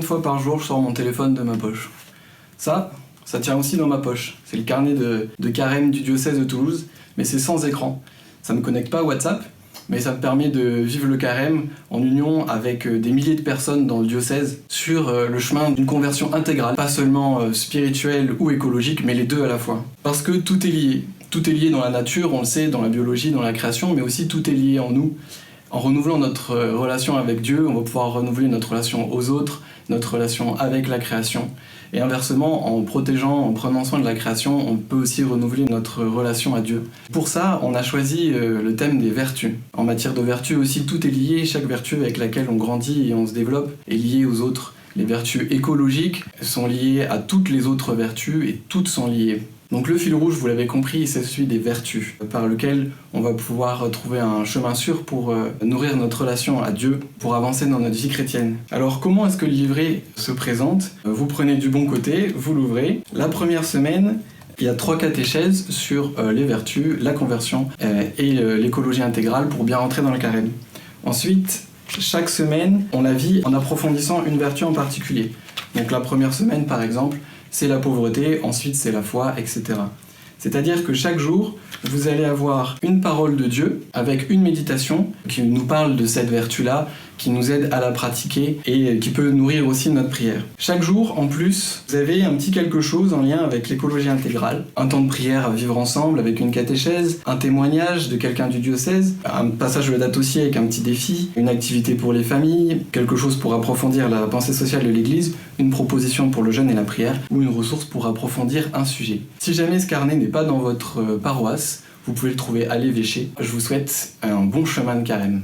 de fois par jour je sors mon téléphone de ma poche? Ça tient aussi dans ma poche. C'est le carnet de carême du diocèse de Toulouse, mais c'est sans écran. Ça ne me connecte pas à WhatsApp, mais ça me permet de vivre le carême en union avec des milliers de personnes dans le diocèse sur le chemin d'une conversion intégrale, pas seulement spirituelle ou écologique, mais les deux à la fois. Parce que tout est lié. Tout est lié dans la nature, on le sait, dans la biologie, dans la création, mais aussi tout est lié en nous. En renouvelant notre relation avec Dieu, on va pouvoir renouveler notre relation aux autres, notre relation avec la création. Et inversement, en protégeant, en prenant soin de la création, on peut aussi renouveler notre relation à Dieu. Pour ça, on a choisi le thème des vertus. En matière de vertus aussi, tout est lié, chaque vertu avec laquelle on grandit et on se développe est liée aux autres. Les vertus écologiques sont liées à toutes les autres vertus et toutes sont liées. Donc le fil rouge, vous l'avez compris, c'est celui des vertus, par lequel on va pouvoir trouver un chemin sûr pour nourrir notre relation à Dieu, pour avancer dans notre vie chrétienne. Alors comment est-ce que le livret se présente? Vous prenez du bon côté, vous l'ouvrez. La première semaine, il y a 3 catéchèses sur les vertus, la conversion et l'écologie intégrale pour bien rentrer dans le carême. Ensuite, chaque semaine, on la vit en approfondissant une vertu en particulier. Donc la première semaine, par exemple, c'est la pauvreté, ensuite c'est la foi, etc. C'est-à-dire que chaque jour, vous allez avoir une parole de Dieu avec une méditation qui nous parle de cette vertu-là, qui nous aide à la pratiquer et qui peut nourrir aussi notre prière. Chaque jour, en plus, vous avez un petit quelque chose en lien avec l'écologie intégrale. Un temps de prière à vivre ensemble avec une catéchèse, un témoignage de quelqu'un du diocèse, un passage de date aussi avec un petit défi, une activité pour les familles, quelque chose pour approfondir la pensée sociale de l'Église, une proposition pour le jeûne et la prière, ou une ressource pour approfondir un sujet. Si jamais ce carnet n'est pas dans votre paroisse, vous pouvez le trouver à l'évêché. Je vous souhaite un bon chemin de carême.